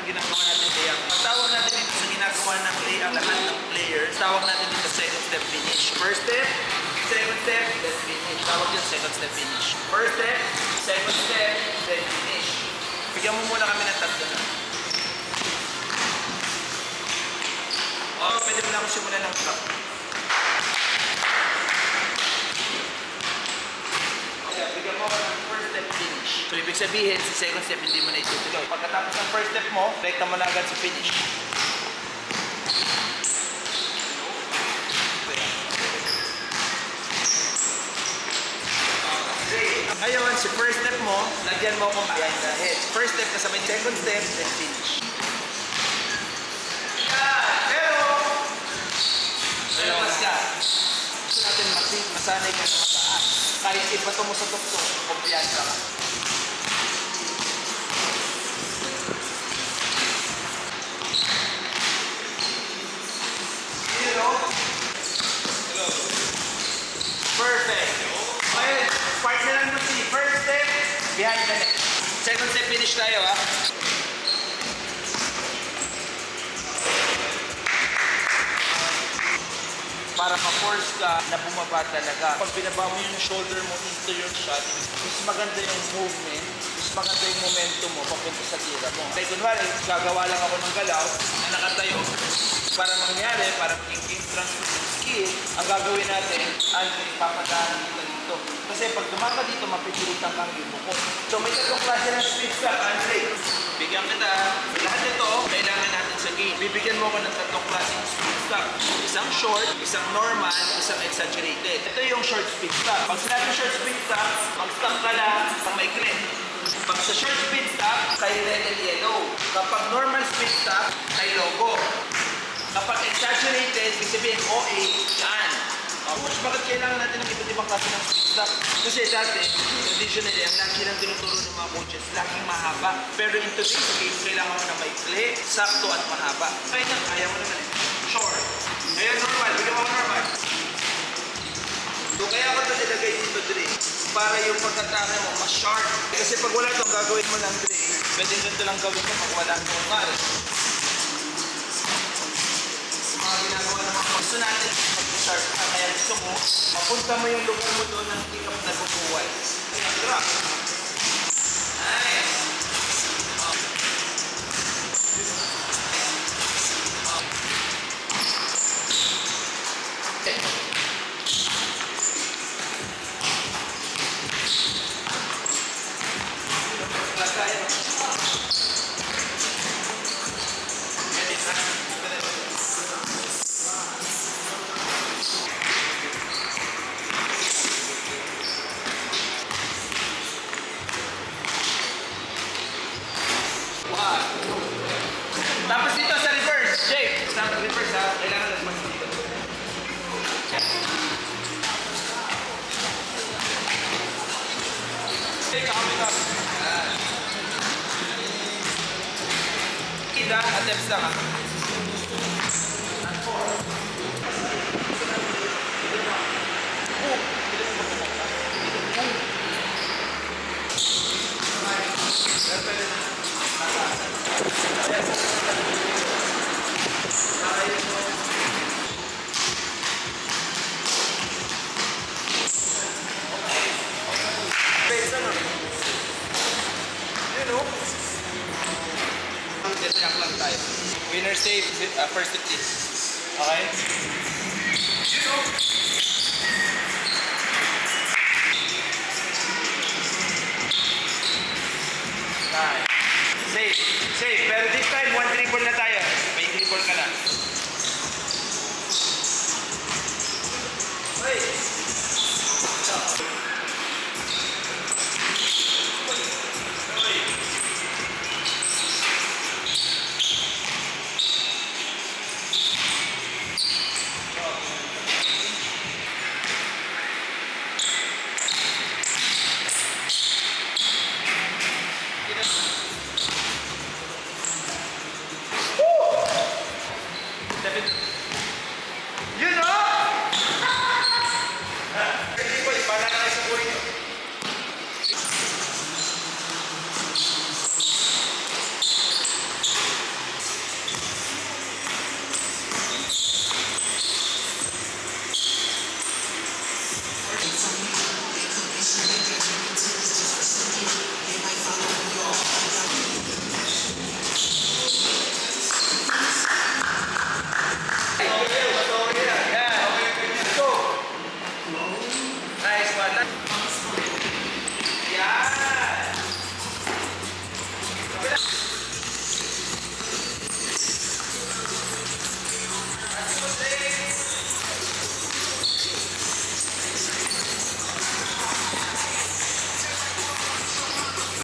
yung ginagawa natin layup. Tawag natin dito sa ginagawa ng layup lahat ng players. Tawag natin dito second step finish. First step, second step, then finish. Tawag yun second step finish. First step, second step, then finish. Bigyan mo muna kami ng tatlo na. O, pwede mo na ako simulan ng clock. Okay, bigyan mo ako ng first step finish. So, ibig sabihin, si second step hindi mo na itutuloy. Pagkatapos ng first step mo, rekta mo na agad sa finish. Ngayon, si first step mo, lagyan mo kung behind the head. First step kasabay second step, then finish. Pero, mas ka. Gusto natin masanay ka sa mataas. Kahit ibato mo sa tuktok, kumpiyansa ka. Perfect. Ngayon, part na lang ng first step, behind the neck. Second step, finish tayo, ha? Para ma-force ka na bumaba talaga. Pag binaba mo yung shoulder mo into your shot, mas maganda yung movement, mas maganda yung momentum mo papunta sa tira mo. Kaya kunwari, gagawa lang ako ng galaw na nakatayo. Para mangyari, para maging transfer yung skill, ang gagawin natin ay papadaan dito. Kasi pag dumaka dito, mapipilitan kang yumuko. So may tatlong klase ng split stop, Andre. Bigyan kita. Lahat ito, kailangan natin sa game. Bibigyan mo ko ng tatlong klase ng split stop. Isang short, isang normal, isang exaggerated. Ito yung short split stop. Pag sinabi short split stop, mag-stop ka lang pang may clip. Pag sa short split stop, kay red and yellow. Kapag normal split stop, kay logo. Kapag exaggerated, ibig sabihin OA, yan. Coach, bakit kailangan natin ng iba't ibang klase ng split stop? Kasi dati, traditionally, ang lagi lang tinuturo ng mga coaches, laging mahaba. Pero in today's case, kailangan mo na maikli, sakto at mahaba. Kaya mo naman eh. Short. Ngayon, normal. Bigyan mo normal. So, kaya ko ito nilagay dito, Dre. Para yung pagkatake mo, mas sharp. Kasi pag wala itong gagawin mo lang, Dre, pwede ganito lang gawin mo pag wala itong normal. Mga ginagawa ng mga gusto natin mag-sharp ka. Kaya gusto mo, mapunta mo yung lugar mo doon ng hindi ka nagubuhay. Drop. Nice. Tapos dito sa reverse, Jake. Sa reverse ha, kailangan nagmas dito. Jake, kami ka. Kita, attempts lang ha. React lang tayo. Winner save, first to please. Okay? Nice. Safe. Safe. Very